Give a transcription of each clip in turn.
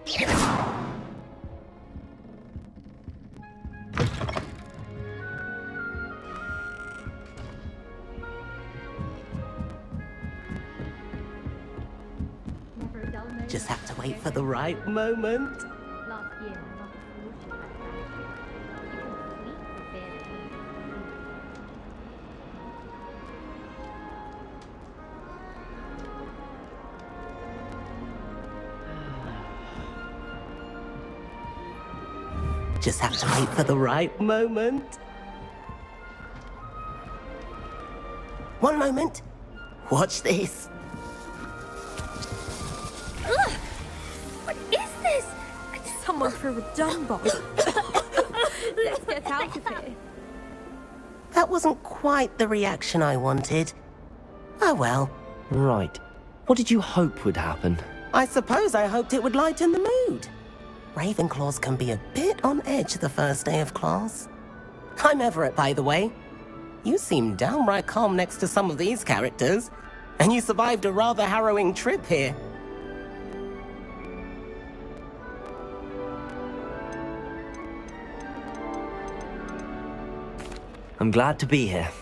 Just have to wait for the right moment. Last year, I lost a solution like that. You can sleep with bed. Just have to wait for the right moment. One moment. Watch this. Ugh! What is this? Someone threw a dung bomb. Let's get out of here. That wasn't quite the reaction I wanted. Oh well. Right. What did you hope would happen? I suppose I hoped it would lighten the mood. Ravenclaws can be a bit on edge the first day of class. I'm Everett, by the way. You seem downright calm next to some of these characters, and you survived a rather harrowing trip here. I'm glad to be here.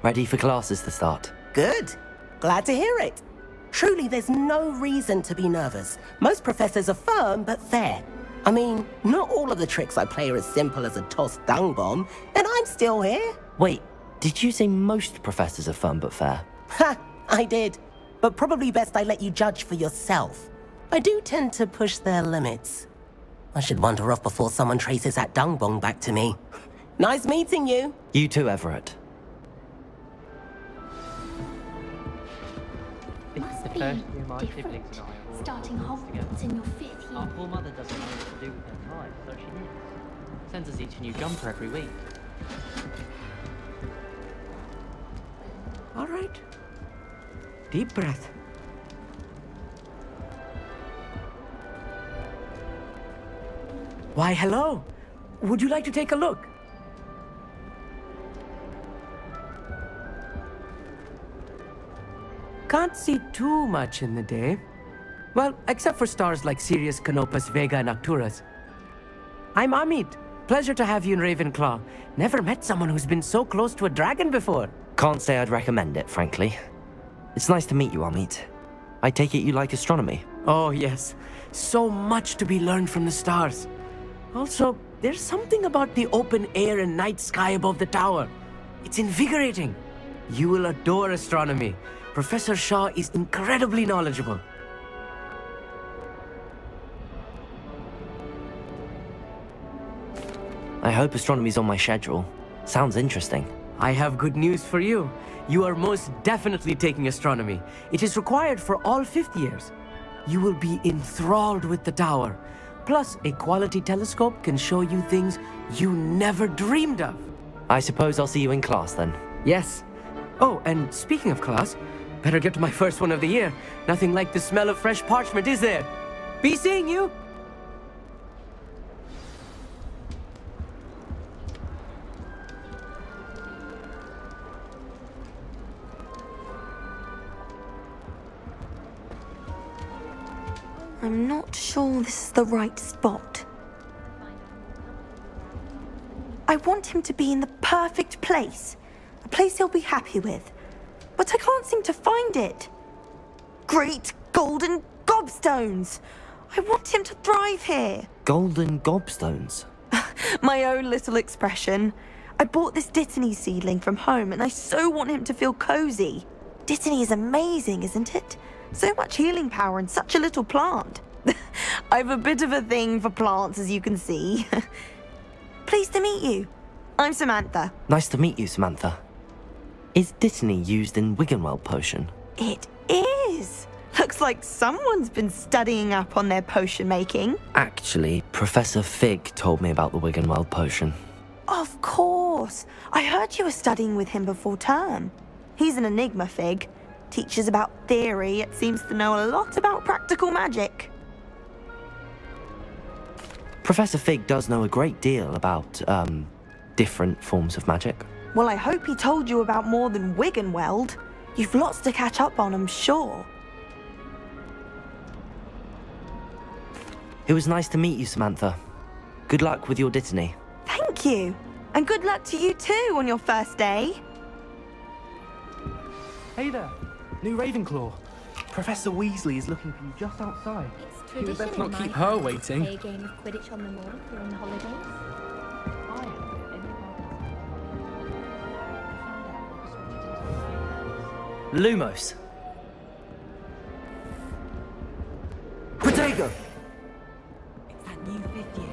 Ready for classes to start. Good. Glad to hear it. Truly, there's no reason to be nervous. Most professors are firm but fair. I mean, not all of the tricks I play are as simple as a tossed dung bomb, and I'm still here. Wait, did you say most professors are fun but fair? Ha! I did. But probably best I let you judge for yourself. I do tend to push their limits. I should wander off before someone traces that dung bomb back to me. Nice meeting you. You too, Everett. Must the be first year my different. siblings and I are all Starting together. Hogwarts in your 5th Our year. poor mother doesn't know what to do with her time, so she knits. Sends us each a new jumper every week. All right. Deep breath. Why, hello. Would you like to take a look? Can't see too much in the day. Well, except for stars like Sirius, Canopus, Vega, and Arcturus. I'm Amit. Pleasure to have you in Ravenclaw. Never met someone who's been so close to a dragon before. Can't say I'd recommend it, frankly. It's nice to meet you, Amit. I take it you like astronomy. Oh, yes. So much to be learned from the stars. Also, there's something about the open air and night sky above the tower. It's invigorating. You will adore astronomy. Professor Shaw is incredibly knowledgeable. I hope astronomy's on my schedule. Sounds interesting. I have good news for you. You are most definitely taking astronomy. It is required for all 5th years. You will be enthralled with the tower. Plus, a quality telescope can show you things you never dreamed of. I suppose I'll see you in class then. Yes. Oh, and speaking of class, better get to my first one of the year. Nothing like the smell of fresh parchment, is there? Be seeing you! I'm not sure this is the right spot. I want him to be in the perfect place. A place he'll be happy with. But I can't seem to find it. Great golden gobstones! I want him to thrive here. Golden gobstones. My own little expression. I bought this Dittany seedling from home and I so want him to feel cozy. Dittany is amazing, isn't it? So much healing power in such a little plant. I've a bit of a thing for plants, as you can see. Pleased to meet you. I'm Samantha. Nice to meet you, Samantha. Is Dittany used in Wiggenweld potion? It is. Looks like someone's been studying up on their potion making. Actually, Professor Fig told me about the Wiggenweld potion. Of course. I heard you were studying with him before term. He's an enigma, Fig. Teaches about theory, yet seems to know a lot about practical magic. Professor Fig does know a great deal about, different forms of magic. Well, I hope he told you about more than Wiggenweld. You've lots to catch up on, I'm sure. It was nice to meet you, Samantha. Good luck with your Dittany. Thank you. And good luck to you too on your first day. Hey there, new Ravenclaw. Professor Weasley is looking for you just outside. It's You would tradition better not in my keep her family to waiting. play a game of Quidditch on the moor during the holidays. Lumos. Protego! It's that new fifth year.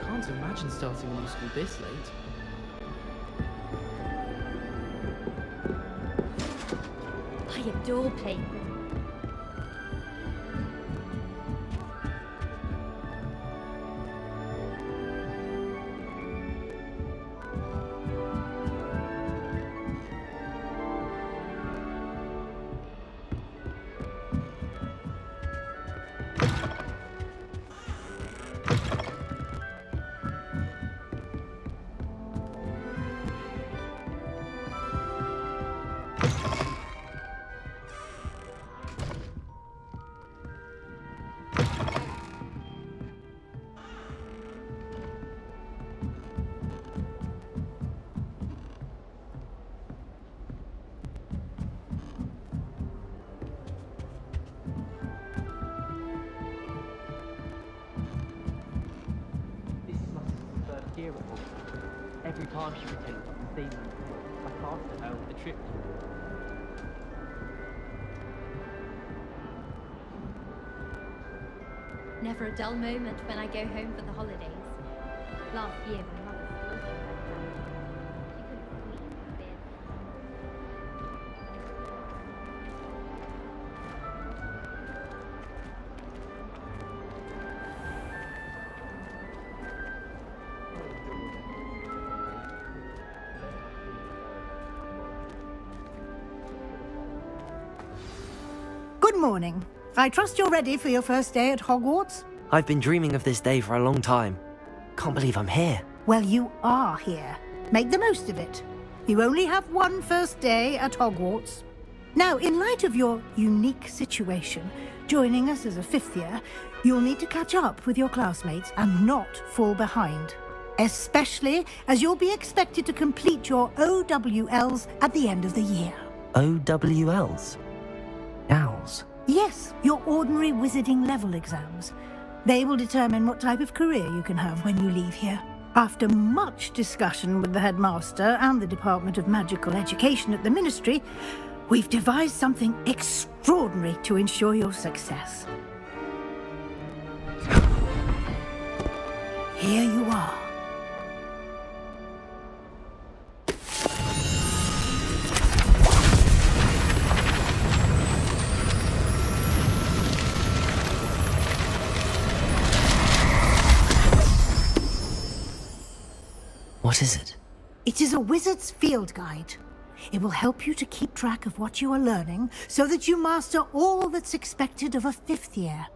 Can't imagine starting a new school this late. I adore playing Quidditch. This is my sister's first year at Hogwarts. Every time she pretends to see me, I faster her with the trip. Never a dull moment when I go home for the holidays. Last year, my mother still came back down. She couldn't sleep for fear. Good morning. I trust you're ready for your first day at Hogwarts? I've been dreaming of this day for a long time. Can't believe I'm here. Well, you are here. Make the most of it. You only have one first day at Hogwarts. Now, in light of your unique situation, joining us as a fifth year, you'll need to catch up with your classmates and not fall behind. Especially as you'll be expected to complete your OWLs at the end of the year. OWLs? Owls. Yes, your ordinary wizarding level exams. They will determine what type of career you can have when you leave here. After much discussion with the headmaster and the Department of Magical Education at the Ministry, we've devised something extraordinary to ensure your success. Here you are. What is it? It is a wizard's field guide. It will help you to keep track of what you are learning so that you master all that's expected of a fifth year.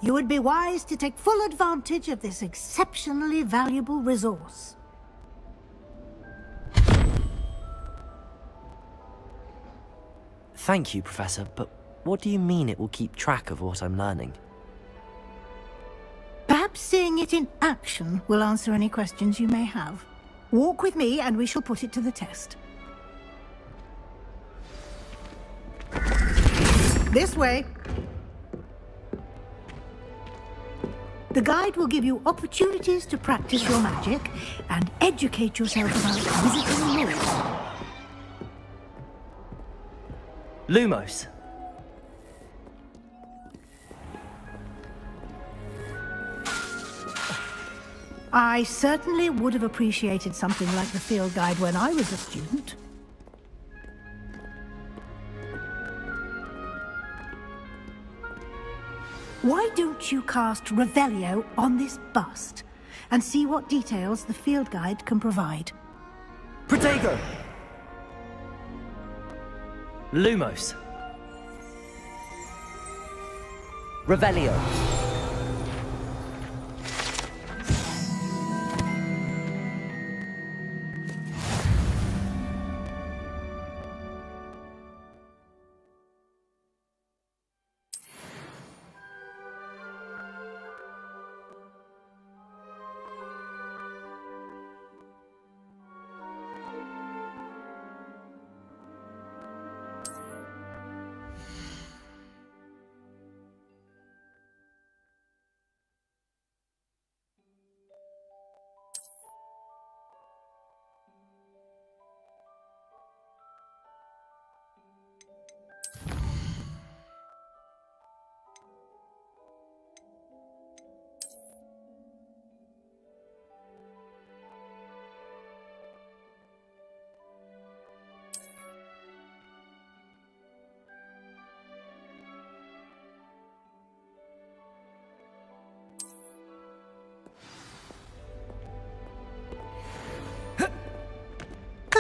You would be wise to take full advantage of this exceptionally valuable resource. Thank you, Professor, but what do you mean it will keep track of what I'm learning? Perhaps seeing it in action will answer any questions you may have. Walk with me and we shall put it to the test. This way. The guide will give you opportunities to practice your magic and educate yourself about wizarding rules. Lumos. I certainly would have appreciated something like the field guide when I was a student. Why don't you cast Revelio on this bust and see what details the field guide can provide? Protego! Lumos. Revelio.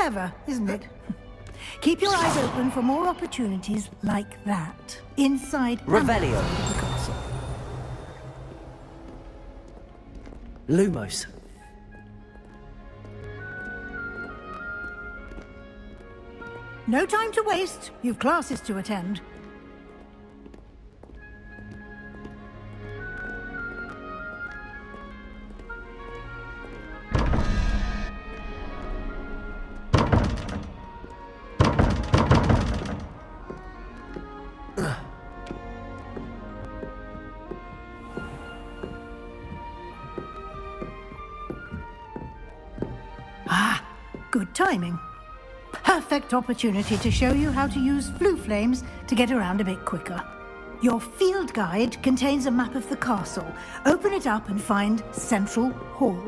Clever, isn't it? Keep your eyes open for more opportunities like that. Inside and Revelio. outside of the castle. Lumos. No time to waste. You've classes to attend. Good timing. Perfect opportunity to show you how to use flue flames to get around a bit quicker. Your field guide contains a map of the castle. Open it up and find Central Hall.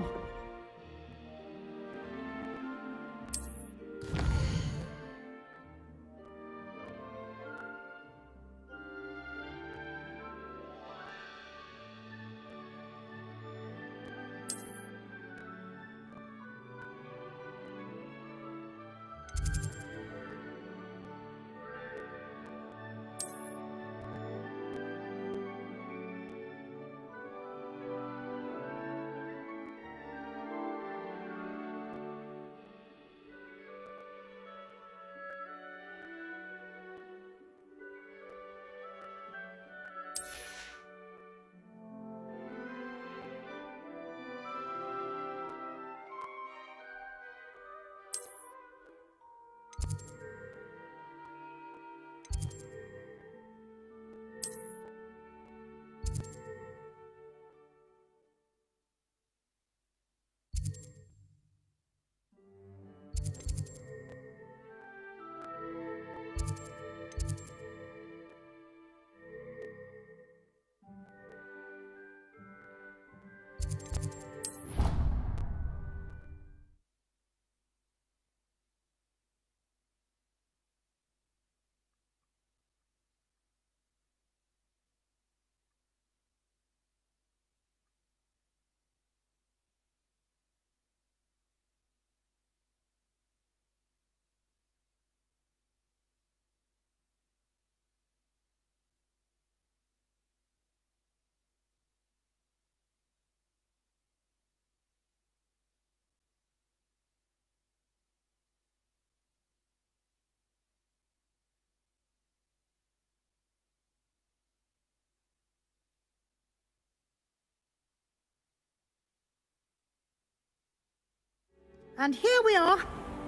And here we are.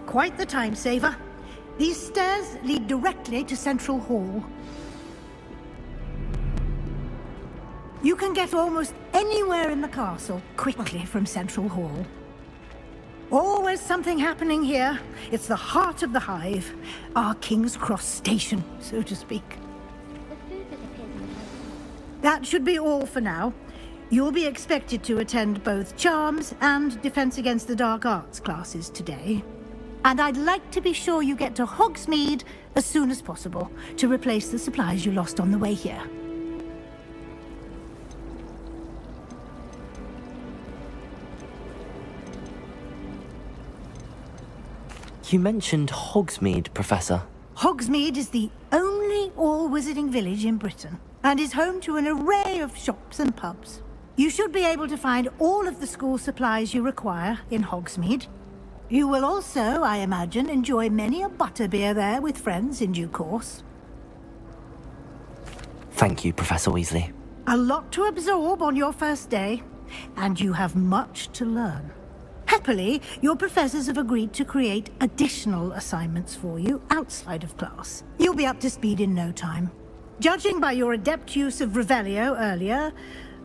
Quite the time saver. These stairs lead directly to Central Hall. You can get almost anywhere in the castle quickly from Central Hall. Always something happening here. It's the heart of the hive. Our King's Cross station, so to speak. That should be all for now. You'll be expected to attend both Charms and Defense Against the Dark Arts classes today. And I'd like to be sure you get to Hogsmeade as soon as possible to replace the supplies you lost on the way here. You mentioned Hogsmeade, Professor. Hogsmeade is the only all-wizarding village in Britain and is home to an array of shops and pubs. You should be able to find all of the school supplies you require in Hogsmeade. You will also, I imagine, enjoy many a butterbeer there with friends in due course. Thank you, Professor Weasley. A lot to absorb on your first day, and you have much to learn. Happily, your professors have agreed to create additional assignments for you outside of class. You'll be up to speed in no time. Judging by your adept use of Revelio earlier,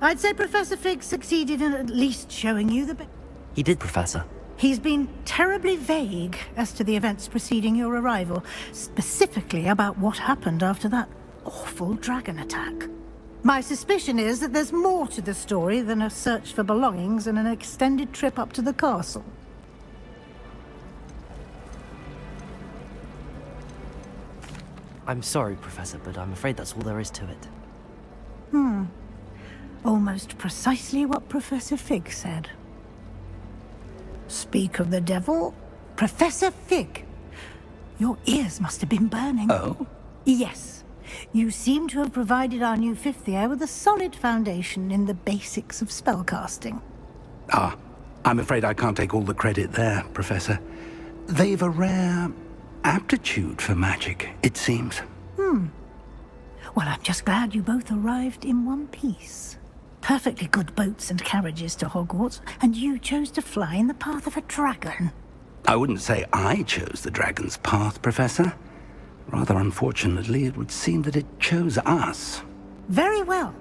I'd say Professor Fig succeeded in at least showing you the... He did, Professor. He's been terribly vague as to the events preceding your arrival, specifically about what happened after that awful dragon attack. My suspicion is that there's more to the story than a search for belongings and an extended trip up to the castle. I'm sorry, Professor, but I'm afraid that's all there is to it. Almost precisely what Professor Fig said. Speak of the devil, Professor Fig. Your ears must have been burning. Oh? Yes. You seem to have provided our new fifth year with a solid foundation in the basics of spellcasting. Ah, I'm afraid I can't take all the credit there, Professor. They've a rare aptitude for magic, it seems. Well, I'm just glad you both arrived in one piece. Perfectly good boats and carriages to Hogwarts, and you chose to fly in the path of a dragon. I wouldn't say I chose the dragon's path, Professor. Rather unfortunately, it would seem that it chose us. Very well.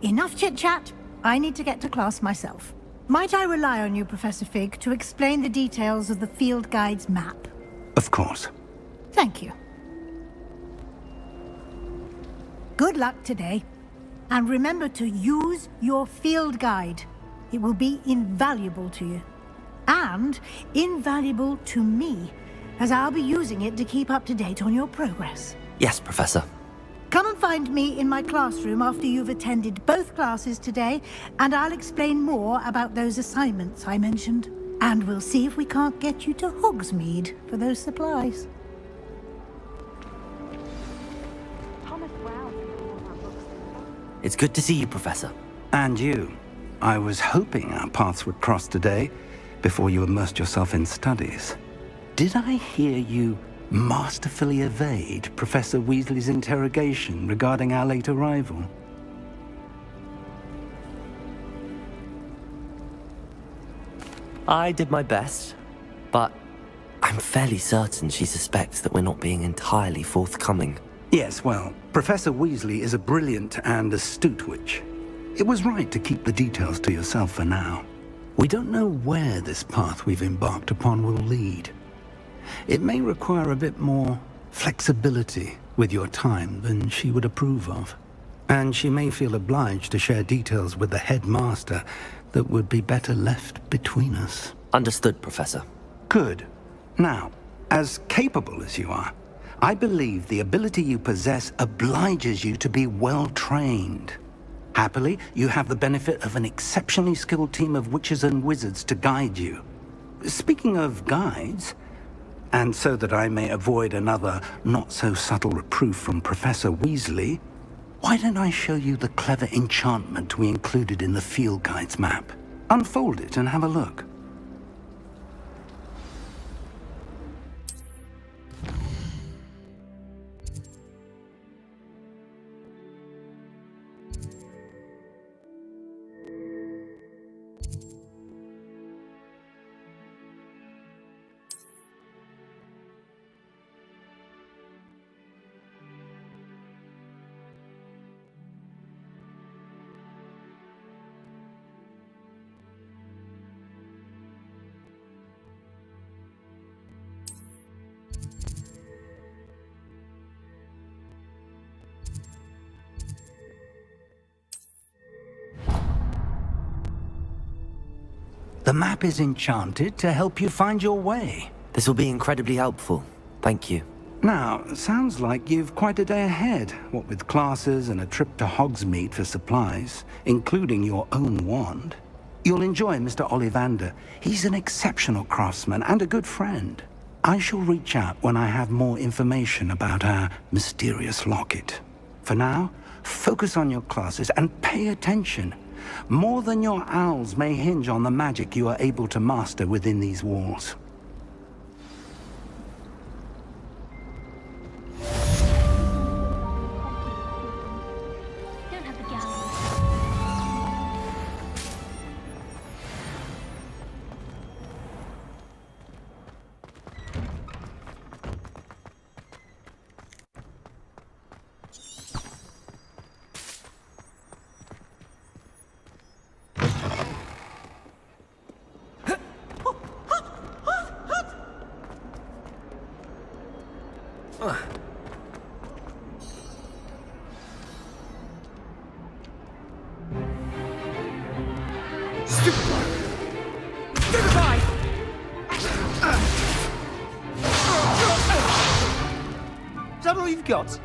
Enough chit-chat. I need to get to class myself. Might I rely on you, Professor Fig, to explain the details of the field guide's map? Of course. Thank you. Good luck today. And remember to use your field guide. It will be invaluable to you. And invaluable to me, as I'll be using it to keep up to date on your progress. Yes, Professor. Come and find me in my classroom after you've attended both classes today, and I'll explain more about those assignments I mentioned. And we'll see if we can't get you to Hogsmeade for those supplies. It's good to see you, Professor. And you. I was hoping our paths would cross today, before you immersed yourself in studies. Did I hear you masterfully evade Professor Weasley's interrogation regarding our late arrival? I did my best, but I'm fairly certain she suspects that we're not being entirely forthcoming. Yes, well, Professor Weasley is a brilliant and astute witch. It was right to keep the details to yourself for now. We don't know where this path we've embarked upon will lead. It may require a bit more flexibility with your time than she would approve of. And she may feel obliged to share details with the headmaster that would be better left between us. Understood, Professor. Good. Now, as capable as you are, I believe the ability you possess obliges you to be well trained. Happily, you have the benefit of an exceptionally skilled team of witches and wizards to guide you. Speaking of guides, and so that I may avoid another not-so-subtle reproof from Professor Weasley, why don't I show you the clever enchantment we included in the field guide's map? Unfold it and have a look. The map is enchanted to help you find your way. This will be incredibly helpful. Thank you. Now, sounds like you've quite a day ahead, what with classes and a trip to Hogsmeade for supplies, including your own wand. You'll enjoy Mr. Ollivander. He's an exceptional craftsman and a good friend. I shall reach out when I have more information about our mysterious locket. For now, focus on your classes and pay attention. More than your owls may hinge on the magic you are able to master within these walls. Don't have the gallery. Is that all you've got?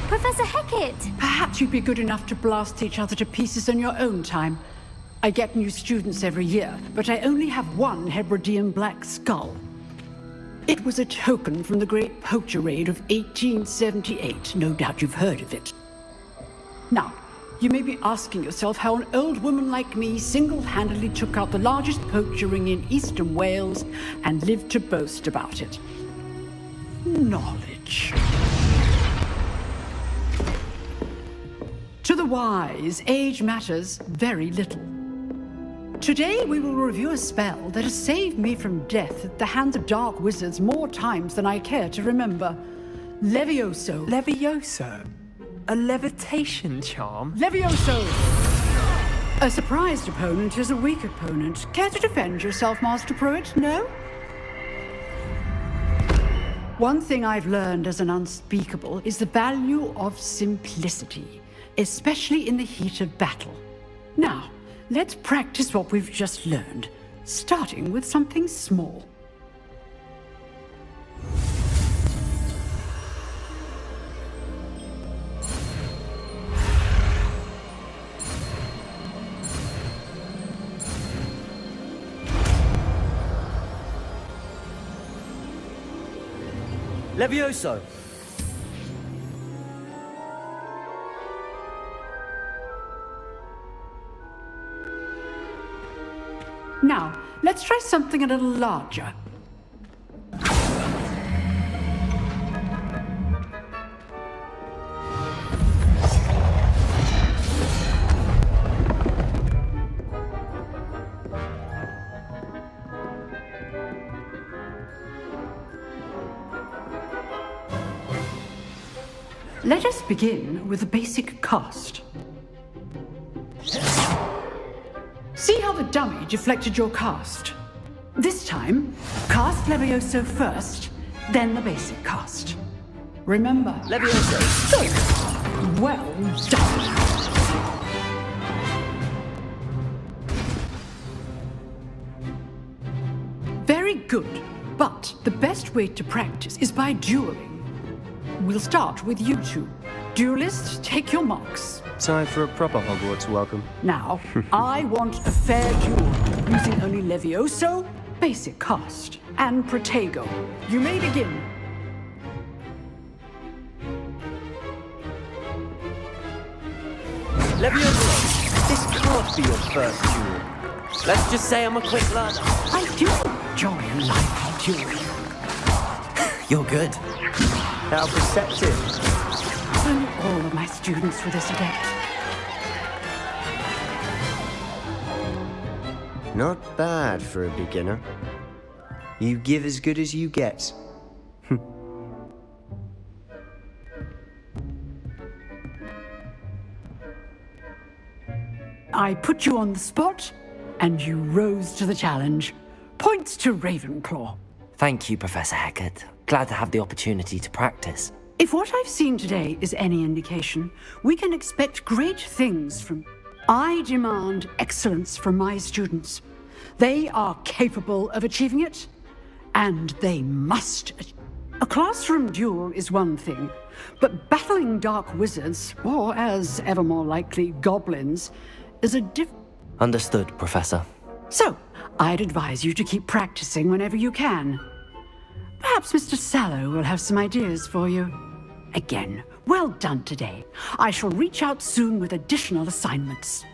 Professor Hecat! Perhaps you'd be good enough to blast each other to pieces on your own time. I get new students every year, but I only have one Hebridean black skull. It was a token from the Great Poacher Raid of 1878. No doubt you've heard of it. Now, you may be asking yourself how an old woman like me single-handedly took out the largest poacher ring in eastern Wales and lived to boast about it. Knowledge. To the wise, age matters very little. Today we will review a spell that has saved me from death at the hands of dark wizards more times than I care to remember. Levioso. Levioso? A levitation charm? Levioso! A surprised opponent is a weak opponent. Care to defend yourself, Master Pruitt? No? One thing I've learned as an unspeakable is the value of simplicity, especially in the heat of battle. Now, let's practice what we've just learned, starting with something small. Levioso! Now, let's try something a little larger. Let us begin with the basic cast. See how the dummy deflected your cast? This time, cast Levioso first, then the basic cast. Remember, Levioso! So, well done. Very good, but the best way to practice is by dueling. We'll start with you two. Duelists, take your marks. Time for a proper Hogwarts welcome. Now, I want a fair duel, using only Levioso, basic cast, and Protego. You may begin. Levioso! This can't be your first duel. Let's just say I'm a quick learner. I do enjoy a lively duel. You're good. How perceptive. Only all of my students were this adept. Not bad for a beginner. You give as good as you get. I put you on the spot, and you rose to the challenge. Points to Ravenclaw. Thank you, Professor Hecat. Glad to have the opportunity to practice. If what I've seen today is any indication, we can expect great things from... I demand excellence from my students. They are capable of achieving it, and they must. A classroom duel is one thing, but battling dark wizards, or as ever more likely, goblins, is a different... Understood, Professor. So, I'd advise you to keep practicing whenever you can. Perhaps Mr. Sallow will have some ideas for you. Again, well done today. I shall reach out soon with additional assignments.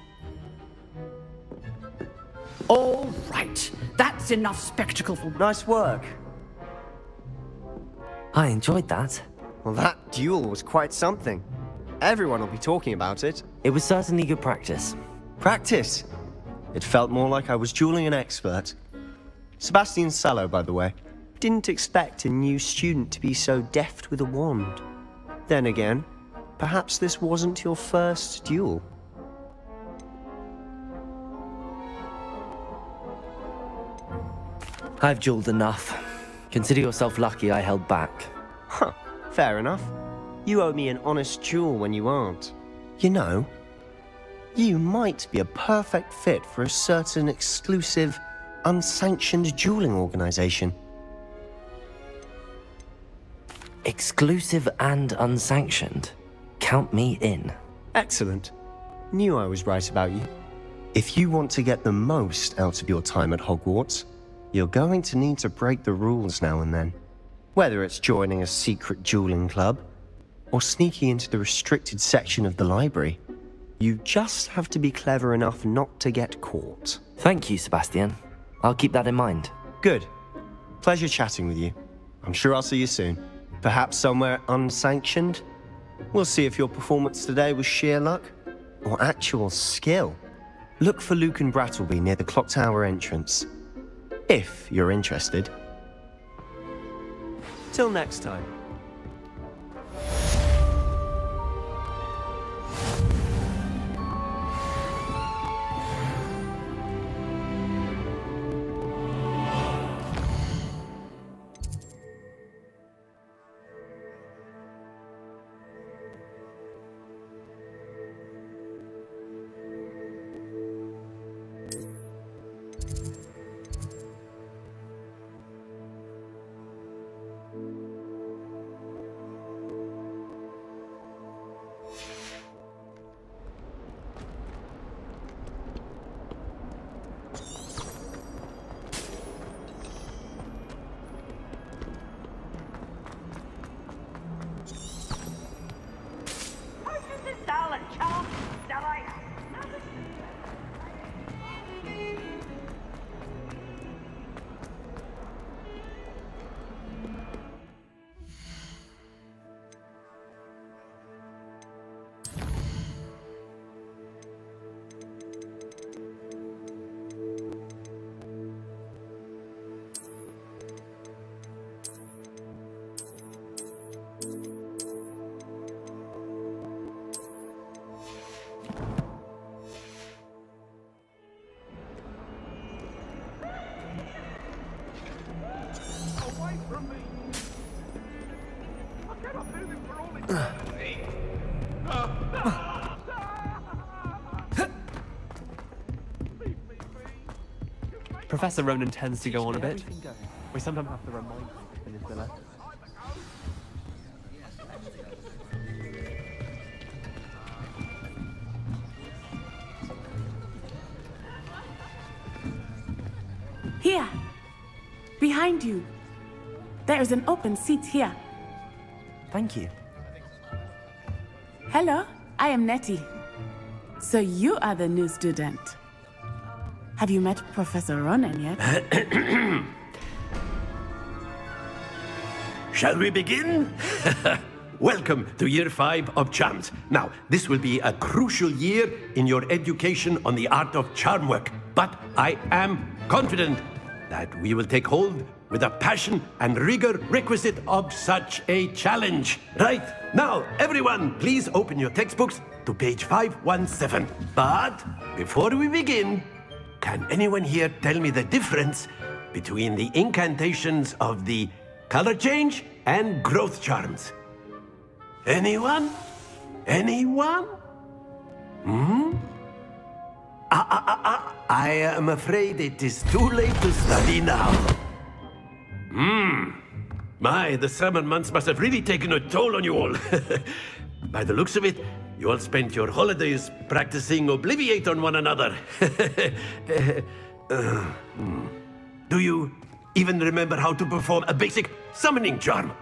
All right, that's enough spectacle for... Nice work. I enjoyed that. Well, that duel was quite something. Everyone will be talking about it. It was certainly good practice. Practice? It felt more like I was dueling an expert. Sebastian Sallow, by the way. Didn't expect a new student to be so deft with a wand. Then again, perhaps this wasn't your first duel. I've dueled enough. Consider yourself lucky I held back. Huh, fair enough. You owe me an honest duel when you aren't. You know, you might be a perfect fit for a certain exclusive, unsanctioned dueling organization. Exclusive and unsanctioned. Count me in. Excellent. Knew I was right about you. If you want to get the most out of your time at Hogwarts, you're going to need to break the rules now and then. Whether it's joining a secret dueling club, or sneaking into the restricted section of the library, you just have to be clever enough not to get caught. Thank you, Sebastian. I'll keep that in mind. Good. Pleasure chatting with you. I'm sure I'll see you soon. Perhaps somewhere unsanctioned? We'll see if your performance today was sheer luck or actual skill. Look for Luke and Brattleby near the clock tower entrance, if you're interested. Till next time. Professor Ronan tends to go on a bit. We sometimes have to remind him to finish the letter. Here, behind you. There is an open seat here. Thank you. Hello, I am Nettie. So you are the new student. Have you met Professor Ronan yet? Shall we begin? Welcome to Year 5 of Charms. Now, this will be a crucial year in your education on the art of charm work, but I am confident that we will take hold with the passion and rigor requisite of such a challenge. Right, now, everyone, please open your textbooks to page 517. But before we begin, can anyone here tell me the difference between the incantations of the color change and growth charms? Anyone? Anyone? I am afraid it is too late to study now. My, the summer months must have really taken a toll on you all. By the looks of it, you all spent your holidays practicing Obliviate on one another. Do you even remember how to perform a basic summoning charm?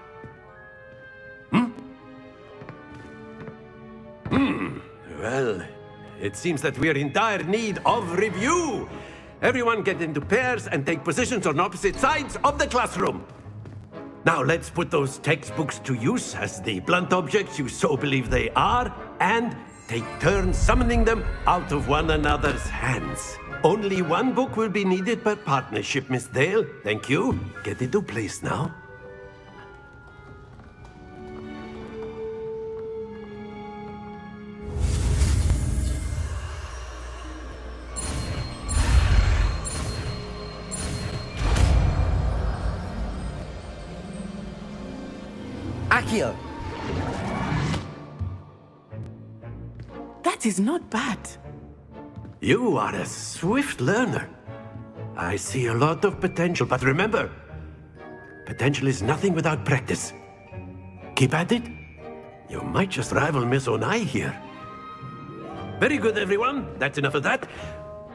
Well, it seems that we are in dire need of review. Everyone get into pairs and take positions on opposite sides of the classroom. Now let's put those textbooks to use as the blunt objects you so believe they are, and take turns summoning them out of one another's hands. Only one book will be needed per partnership, Miss Dale. Thank you. Get into place now. Accio! That is not bad. You are a swift learner. I see a lot of potential, but remember, potential is nothing without practice. Keep at it. You might just rival Miss Onai here. Very good, everyone. That's enough of that.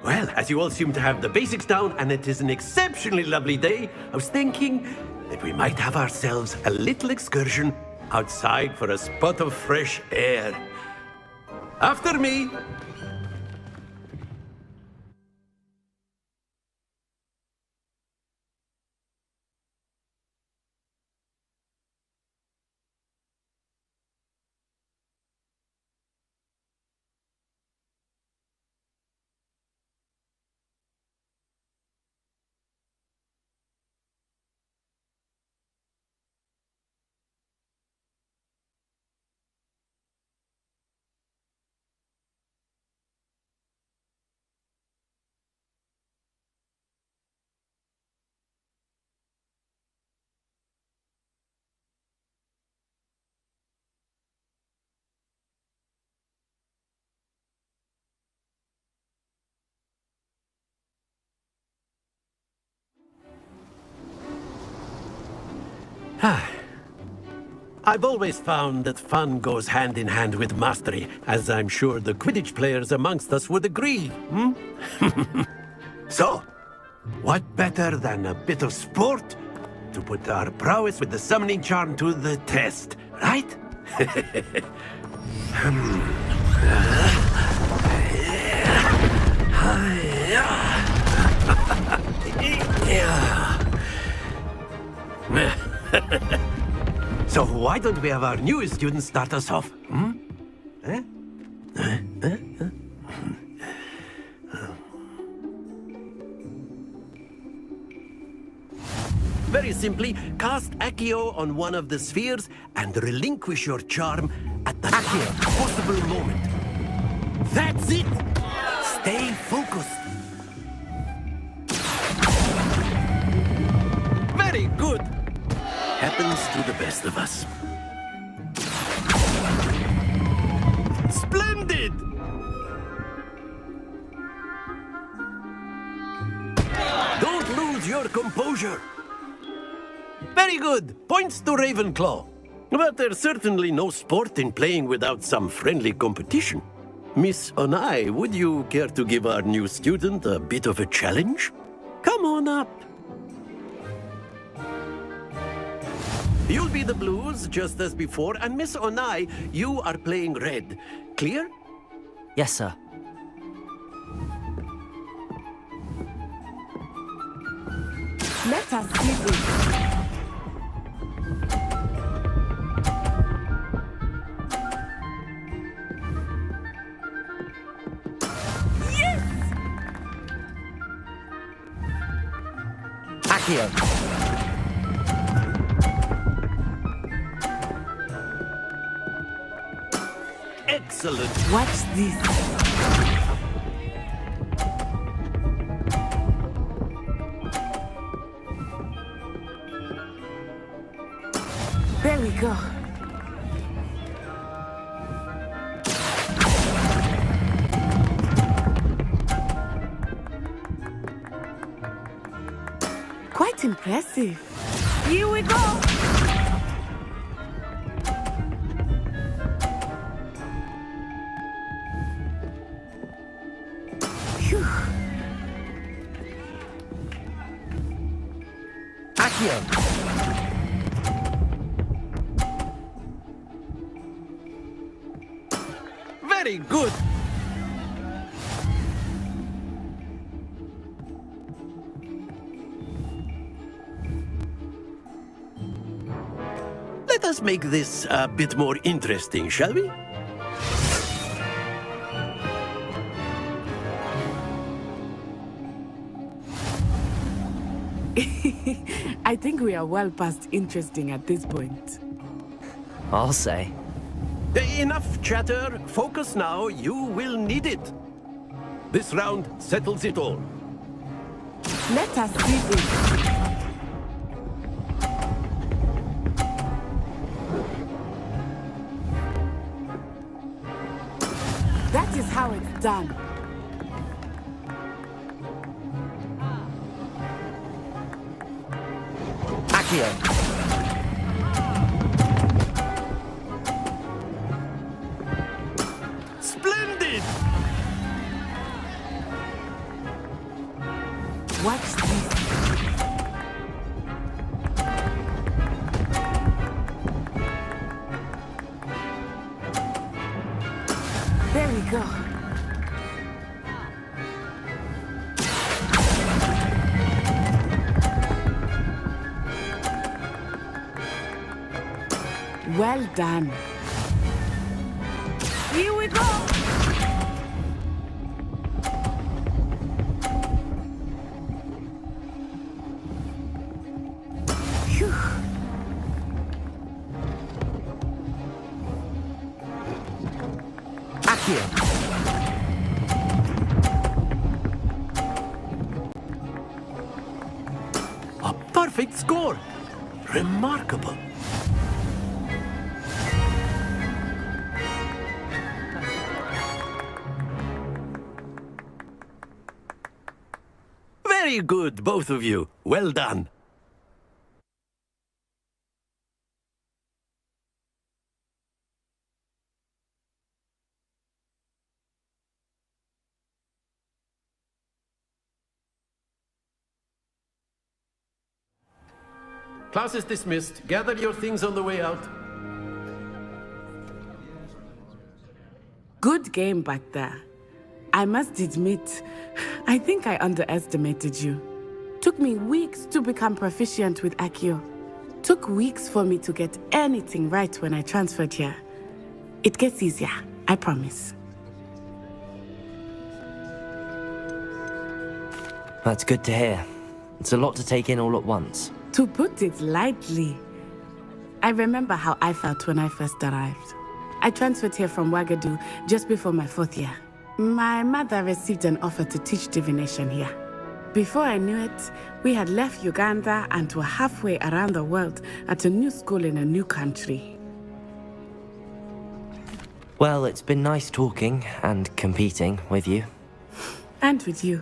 Well, as you all seem to have the basics down and it is an exceptionally lovely day, I was thinking that we might have ourselves a little excursion outside for a spot of fresh air. After me! I've always found that fun goes hand in hand with mastery, as I'm sure the Quidditch players amongst us would agree, hmm? So, what better than a bit of sport to put our prowess with the summoning charm to the test, right? So why don't we have our newest student start us off? Hmm? Very simply, cast Accio on one of the spheres and relinquish your charm at the last possible moment. That's it! Stay focused. Very good. Happens to the best of us. Splendid! Don't lose your composure. Very good. Points to Ravenclaw. But there's certainly no sport in playing without some friendly competition. Miss Onai, would you care to give our new student a bit of a challenge? Come on up. You'll be the blues, just as before, and Miss Onai, you are playing red. Clear? Yes, sir. Let us see this. Yes! Accio. Excellent. Watch this. There we go. Quite impressive. Here we go. Accio. Very good. Let us make this a bit more interesting, shall we? I think we are well past interesting at this point. I'll say. Enough chatter. Focus now. You will need it. This round settles it all. Let us see this. That is how it's done. Accio. Splendid! go. Well done. Here we go. Phew. Accio. A perfect score. Remarkable. Very good, both of you. Well done. Class is dismissed. Gather your things on the way out. Good game back there. I must admit, I think I underestimated you. Took me weeks to become proficient with Accio. Took weeks for me to get anything right when I transferred here. It gets easier, I promise. That's good to hear. It's a lot to take in all at once. To put it lightly, I remember how I felt when I first arrived. I transferred here from Ouagadougou just before my 4th year. My mother received an offer to teach divination here. Before I knew it, we had left Uganda and were halfway around the world at a new school in a new country. Well, it's been nice talking and competing with you. And with you.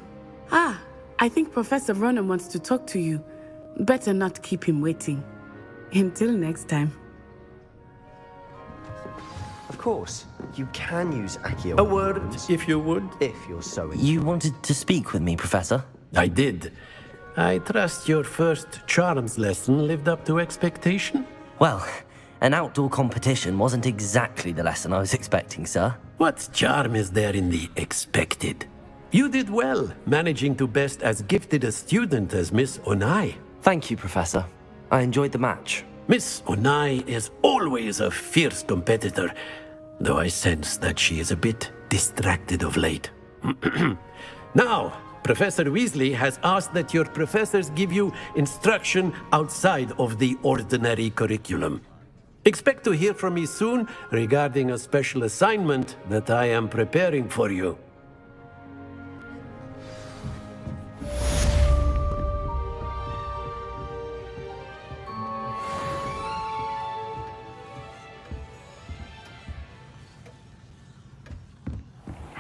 Ah, I think Professor Ronan wants to talk to you. Better not keep him waiting. Until next time. Of course, you can use Accio. A word, if you would. If you're so You wanted to speak with me, Professor? I did. I trust your first charms lesson lived up to expectation? Well, an outdoor competition wasn't exactly the lesson I was expecting, sir. What charm is there in the expected? You did well, managing to best as gifted a student as Miss Onai. Thank you, Professor. I enjoyed the match. Miss Onai is always a fierce competitor, though I sense that she is a bit distracted of late. Now, Professor Weasley has asked that your professors give you instruction outside of the ordinary curriculum. Expect to hear from me soon regarding a special assignment that I am preparing for you.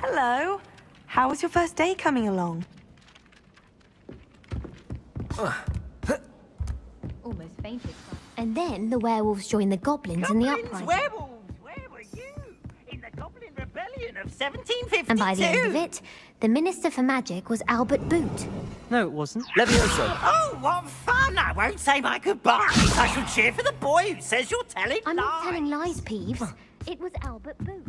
Hello. How was your first day coming along? Almost fainted. And then the werewolves joined the goblins in the uprising. Werewolves, where were you? In the Goblin Rebellion of 1752. And by the end of it, the Minister for Magic was Albert Boot. No, it wasn't. Levioso. Oh, what fun! I won't say my goodbyes. I shall cheer for the boy who says you're telling I'm lies. not telling lies, Peeves. It was Albert Boot.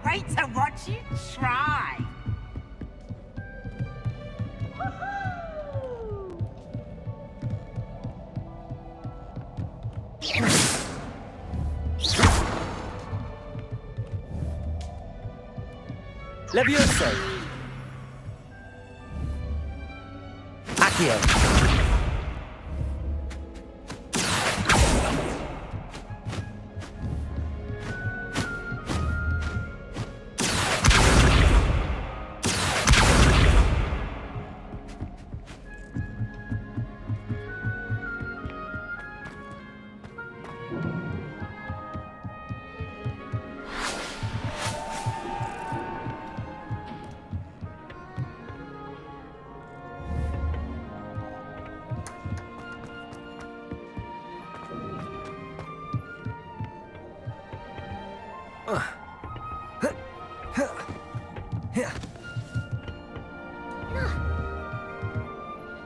Wait to watch you try. Levioso. Accio.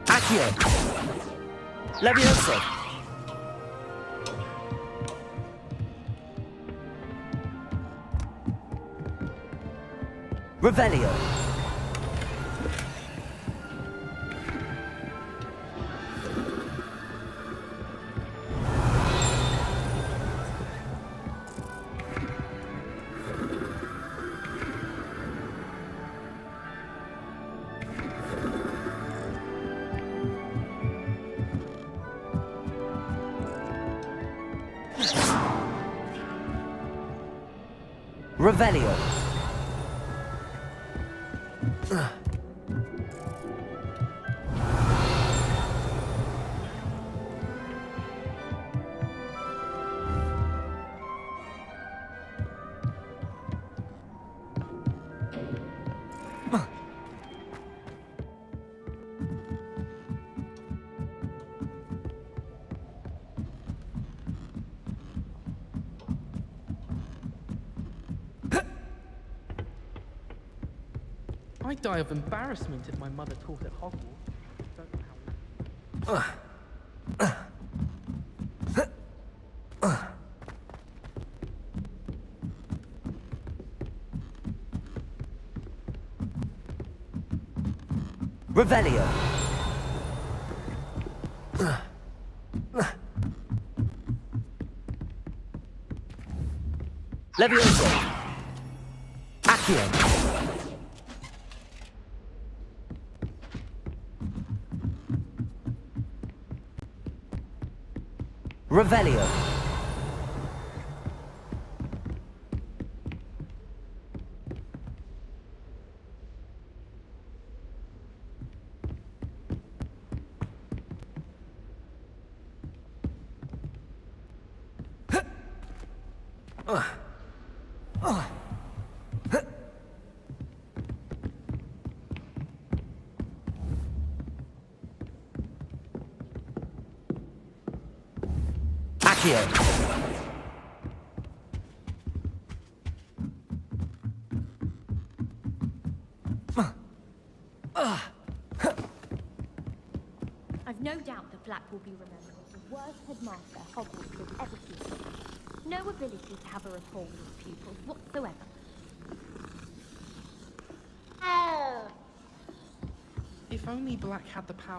Accio. Levioso. Revelio. Revelio. I'd die of embarrassment if my mother taught at Hogwarts. Don't know how. Revelio. Levioso. Accio. Revelio. Accio. I've no doubt that Black will be remembered as the worst headmaster Hogwarts has ever seen. No ability to have a rapport with his pupils whatsoever. If only Black had the power